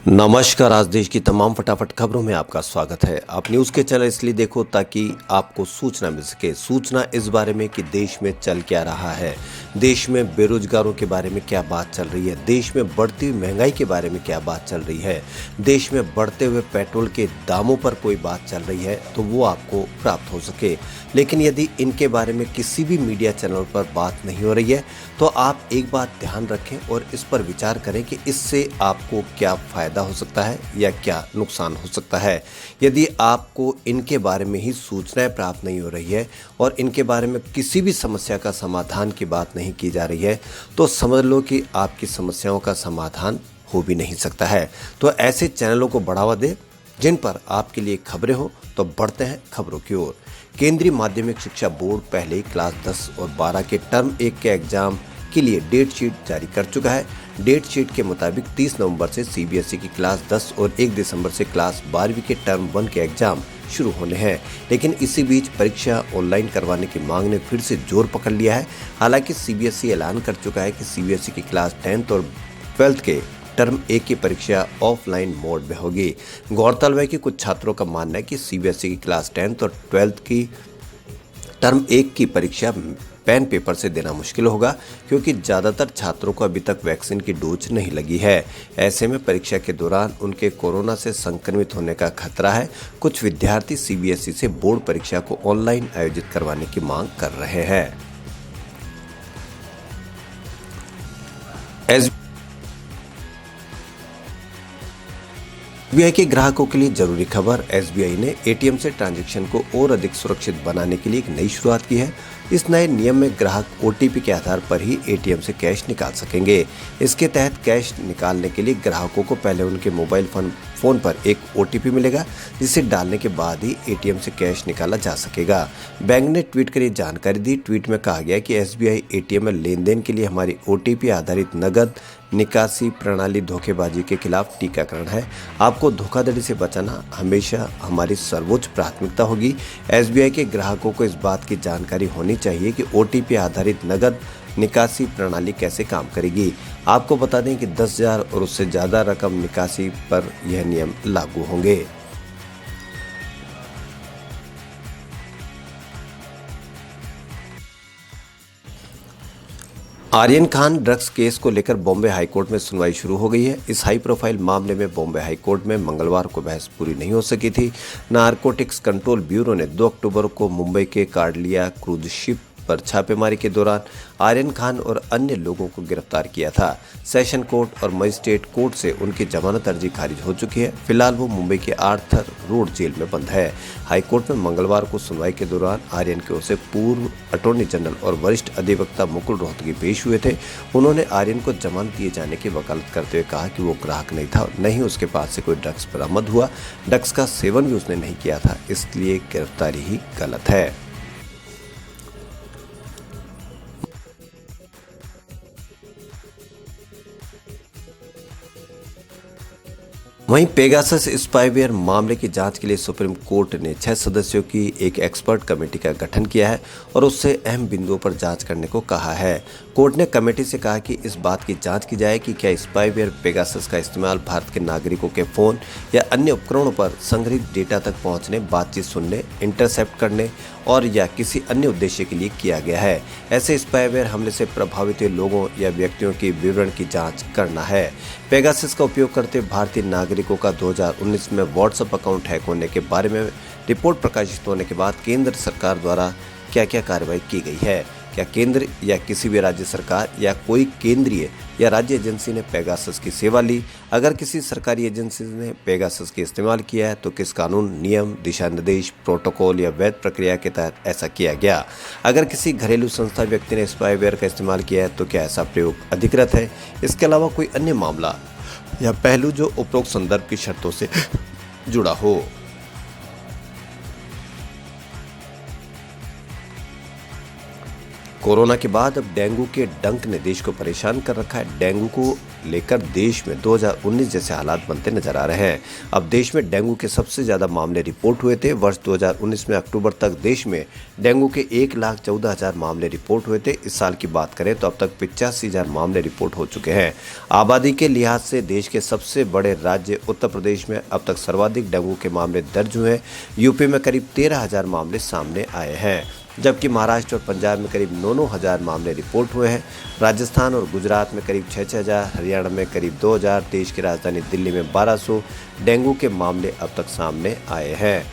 नमस्कार। आज देश की तमाम फटाफट खबरों में आपका स्वागत है। आप न्यूज़ के चैनल इसलिए देखो ताकि आपको सूचना मिल सके। सूचना इस बारे में कि देश में चल क्या रहा है, देश में बेरोजगारों के बारे में क्या बात चल रही है, देश में बढ़ती हुई महंगाई के बारे में क्या बात चल रही है, देश में बढ़ते हुए पेट्रोल के दामों पर कोई बात चल रही है तो वो आपको प्राप्त हो सके। लेकिन यदि इनके बारे में किसी भी मीडिया चैनल पर बात नहीं हो रही है तो आप एक बात ध्यान रखें और इस पर विचार करें कि इससे आपको क्या फायदा हो सकता है या क्या नुकसान हो सकता है। यदि आपको इनके बारे में ही सूचनाएं प्राप्त नहीं हो रही है और इनके बारे में किसी भी समस्या का समाधान की बात नहीं की जा रही है तो समझ लो कि आपकी समस्याओं का समाधान हो भी नहीं सकता है। तो ऐसे चैनलों को बढ़ावा दें जिन पर आपके लिए खबरें हो। तो बढ़ते हैं खबरों की ओर। केंद्रीय माध्यमिक शिक्षा बोर्ड पहले ही क्लास 10 और 12 के टर्म 1 के एग्जाम के लिए डेट शीट जारी कर चुका है। डेट शीट के मुताबिक 30 नवंबर से सीबीएसई की क्लास 10 और 1 दिसंबर से क्लास 12वीं के टर्म 1 के एग्जाम शुरू होने हैं। लेकिन इसी बीच परीक्षा ऑनलाइन करवाने की मांग ने फिर से जोर पकड़ लिया है। हालांकि सीबीएसई ऐलान कर चुका है कि सीबीएसई की क्लास 10th और 12th के टर्म 1 की परीक्षा ऑफलाइन मोड में होगी। गौरतलब है कि कुछ छात्रों का मानना है कि सीबीएसई की क्लास 10th और 12th की टर्म 1 की परीक्षा पेन पेपर से देना मुश्किल होगा क्योंकि ज़्यादातर छात्रों को अभी तक वैक्सीन की डोज नहीं लगी है। ऐसे में परीक्षा के दौरान उनके कोरोना से संक्रमित होने का खतरा है। कुछ विद्यार्थी सीबीएसई से बोर्ड परीक्षा को ऑनलाइन आयोजित करवाने की मांग कर रहे हैं। एसबीआई के ग्राहकों के लिए जरूरी खबर। एसबीआई ने एटीएम से ट्रांजैक्शन को और अधिक सुरक्षित बनाने के लिए एक नई शुरुआत की है। इस नए नियम में ग्राहक ओटीपी के आधार पर ही एटीएम से कैश निकाल सकेंगे। इसके तहत कैश निकालने के लिए ग्राहकों को पहले उनके मोबाइल फोन पर एक ओटीपी मिलेगा, जिसे डालने के बाद ही एटीएम से कैश निकाला जा सकेगा। बैंक ने ट्वीट कर ये जानकारी दी। ट्वीट में कहा गया कि एसबीआई एटीएम में लेन देन के लिए हमारी ओटीपी आधारित नगद निकासी प्रणाली धोखेबाजी के खिलाफ टीकाकरण है। आपको धोखाधड़ी से बचाना हमेशा हमारी सर्वोच्च प्राथमिकता होगी। एसबीआई के ग्राहकों को इस बात की जानकारी होनी चाहिए कि ओटीपी आधारित नगद निकासी प्रणाली कैसे काम करेगी। आपको बता दें कि 10,000 और उससे ज़्यादा रकम निकासी पर यह नियम लागू होंगे। आर्यन खान ड्रग्स केस को लेकर बॉम्बे हाईकोर्ट में सुनवाई शुरू हो गई है। इस हाई प्रोफाइल मामले में बॉम्बे हाईकोर्ट में मंगलवार को बहस पूरी नहीं हो सकी थी। नारकोटिक्स कंट्रोल ब्यूरो ने 2 अक्टूबर को मुंबई के कार्डलिया क्रूज शिप पर छापेमारी के दौरान आर्यन खान और अन्य लोगों को गिरफ्तार किया था। सेशन कोर्ट और मजिस्ट्रेट कोर्ट से उनकी जमानत अर्जी खारिज हो चुकी है। फिलहाल वो मुंबई के आर्थर रोड जेल में बंद है। हाईकोर्ट में मंगलवार को सुनवाई के दौरान आर्यन की ओर से पूर्व अटॉर्नी जनरल और वरिष्ठ अधिवक्ता मुकुल रोहतगी पेश हुए थे। उन्होंने आर्यन को जमानत दिए जाने की वकालत करते हुए कहा कि वो ग्राहक नहीं था, न ही उसके पास से कोई ड्रग्स बरामद हुआ। ड्रग्स का सेवन भी उसने नहीं किया था, इसलिए गिरफ्तारी ही गलत है। वहीं पेगासस स्पाईवेयर मामले की जांच के लिए सुप्रीम कोर्ट ने 6 सदस्यों की एक एक्सपर्ट कमेटी का गठन किया है और उससे अहम बिंदुओं पर जांच करने को कहा है। कोर्ट ने कमेटी से कहा कि इस बात की जांच की जाए कि क्या स्पाईवेयर पेगासस का इस्तेमाल भारत के नागरिकों के फोन या अन्य उपकरणों पर संग्रहित डेटा तक पहुंचने, बातचीत सुनने, इंटरसेप्ट करने और या किसी अन्य उद्देश्य के लिए किया गया है। ऐसे स्पाईवेयर हमले से प्रभावित हुए लोगों या व्यक्तियों के विवरण की जांच करना है। पेगासस का उपयोग करते भारतीय नागरिकों का 2019 में व्हाट्सएप अकाउंट हैक होने के बारे में रिपोर्ट प्रकाशित होने के बाद केंद्र सरकार द्वारा क्या क्या कार्रवाई की गई है। क्या केंद्र या किसी भी राज्य सरकार या कोई केंद्रीय या राज्य एजेंसी ने पेगासस की सेवा ली? अगर किसी सरकारी एजेंसी ने पेगासस का इस्तेमाल किया है तो किस कानून, नियम, दिशा निर्देश, प्रोटोकॉल या वैध प्रक्रिया के तहत ऐसा किया गया? अगर किसी घरेलू संस्था व्यक्ति ने स्पाईवेयर का इस्तेमाल किया है तो क्या ऐसा प्रयोग अधिकृत है? इसके अलावा कोई अन्य मामला या पहलू जो उपरोक्त संदर्भ की शर्तों से जुड़ा हो। कोरोना के बाद अब डेंगू के डंक ने देश को परेशान कर रखा है। डेंगू को लेकर देश में 2019 जैसे हालात बनते नजर आ रहे हैं। अब देश में डेंगू के सबसे ज्यादा मामले रिपोर्ट हुए थे। वर्ष 2019 में अक्टूबर तक देश में डेंगू के 1,14,000 मामले रिपोर्ट हुए थे। इस साल की बात करें तो अब तक 85,000 मामले रिपोर्ट हो चुके हैं। आबादी के लिहाज से देश के सबसे बड़े राज्य उत्तर प्रदेश में अब तक सर्वाधिक डेंगू के मामले दर्ज हुए हैं। यूपी में करीब 13,000 मामले सामने आए हैं, जबकि महाराष्ट्र और पंजाब में करीब 9,000 मामले रिपोर्ट हुए हैं। राजस्थान और गुजरात में करीब 6,000, हरियाणा में करीब 2,000, देश की राजधानी दिल्ली में 1,200 डेंगू के मामले अब तक सामने आए हैं।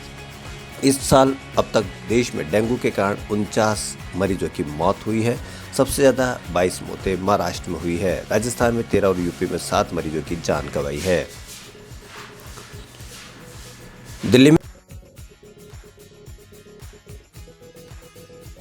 इस साल अब तक देश में डेंगू के कारण 49 मरीजों की मौत हुई है। सबसे ज़्यादा 22 मौतें महाराष्ट्र में हुई है। राजस्थान में 13 और यूपी में 7 मरीजों की जान गंवाई है। दिल्ली में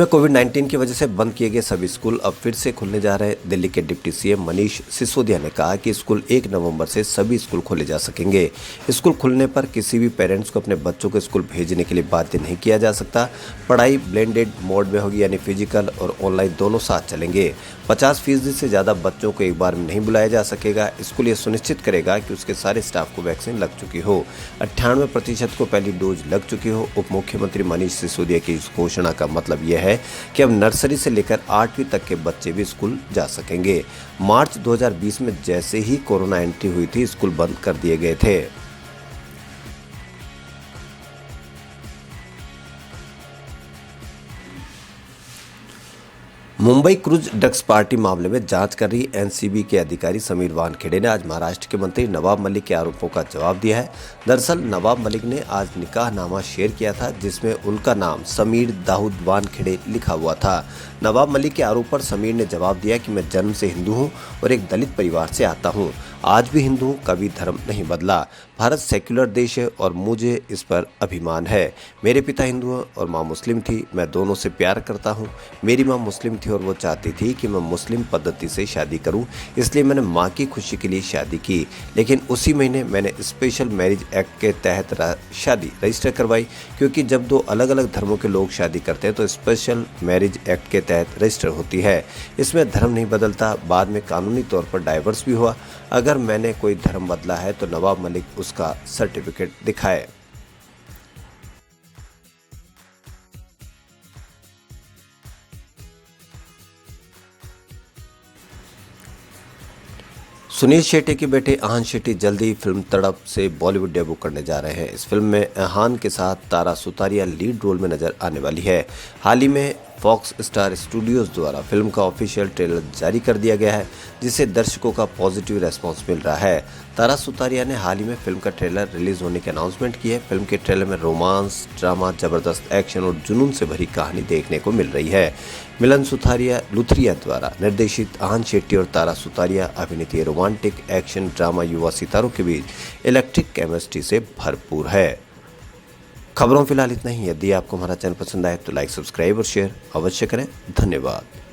कोविड-19 की वजह से बंद किए गए सभी स्कूल अब फिर से खुलने जा रहे हैं। दिल्ली के डिप्टी सीएम मनीष सिसोदिया ने कहा कि स्कूल 1 नवंबर से सभी स्कूल खोले जा सकेंगे। स्कूल खुलने पर किसी भी पेरेंट्स को अपने बच्चों को स्कूल भेजने के लिए बाध्य नहीं किया जा सकता। पढ़ाई ब्लेंडेड मोड में होगी, यानी फिजिकल और ऑनलाइन दोनों साथ चलेंगे। 50% से ज़्यादा बच्चों को एक बार में नहीं बुलाया जा सकेगा। स्कूल ये सुनिश्चित करेगा कि उसके सारे स्टाफ को वैक्सीन लग चुकी हो। 98% को पहली डोज लग चुकी हो। उप मुख्यमंत्री मनीष सिसोदिया की इस घोषणा का मतलब यह है कि अब नर्सरी से लेकर 8वीं तक के बच्चे भी स्कूल जा सकेंगे। मार्च 2020 में जैसे ही कोरोना एंट्री हुई थी, स्कूल बंद कर दिए गए थे। मुंबई क्रूज ड्रग्स पार्टी मामले में जांच कर रही एनसीबी के अधिकारी समीर वानखेड़े ने आज महाराष्ट्र के मंत्री नवाब मलिक के आरोपों का जवाब दिया है। दरअसल नवाब मलिक ने आज निकाहनामा शेयर किया था, जिसमें उनका नाम समीर दाऊद वानखेड़े लिखा हुआ था। नवाब मलिक के आरोप पर समीर ने जवाब दिया कि मैं जन्म से हिंदू हूं और एक दलित परिवार से आता हूं। आज भी हिंदू हूं, कभी धर्म नहीं बदला। भारत सेक्युलर देश है और मुझे इस पर अभिमान है। मेरे पिता हिंदू हैं और माँ मुस्लिम थी। मैं दोनों से प्यार करता हूँ। मेरी माँ मुस्लिम थी और वो चाहती थी कि मैं मुस्लिम पद्धति से शादी करूं, इसलिए मैंने माँ की खुशी के लिए शादी की। लेकिन उसी महीने मैंने स्पेशल मैरिज एक्ट के तहत शादी रजिस्टर करवाई, क्योंकि जब दो अलग अलग धर्मों के लोग शादी करते हैं तो स्पेशल मैरिज एक्ट के तहत रजिस्टर होती है। इसमें धर्म नहीं बदलता। बाद में कानूनी तौर पर डाइवर्स भी हुआ। अगर मैंने कोई धर्म बदला है तो नवाब मलिक उसका सर्टिफिकेट दिखाए। सुनील शेट्टी के बेटे आहान शेट्टी जल्दी फिल्म तड़प से बॉलीवुड डेब्यू करने जा रहे हैं। इस फिल्म में आहान के साथ तारा सुतारिया लीड रोल में नजर आने वाली है। हाल ही में फॉक्स स्टार स्टूडियोज द्वारा फिल्म का ऑफिशियल ट्रेलर जारी कर दिया गया है, जिससे दर्शकों का पॉजिटिव रेस्पॉन्स मिल रहा है। तारा सुतारिया ने हाल ही में फिल्म का ट्रेलर रिलीज होने की अनाउंसमेंट की है। फिल्म के ट्रेलर में रोमांस, ड्रामा, जबरदस्त एक्शन और जुनून से भरी कहानी देखने को मिल रही है। मिलन लुथरिया द्वारा निर्देशित आहान शेट्टी और तारा सुतारिया अभिनीत रोमांटिक एक्शन ड्रामा युवा सितारों के बीच इलेक्ट्रिक केमिस्ट्री से भरपूर है। खबरों फिलहाल इतना ही। यदि आपको हमारा चैनल पसंद आए तो लाइक, सब्सक्राइब और शेयर अवश्य करें। धन्यवाद।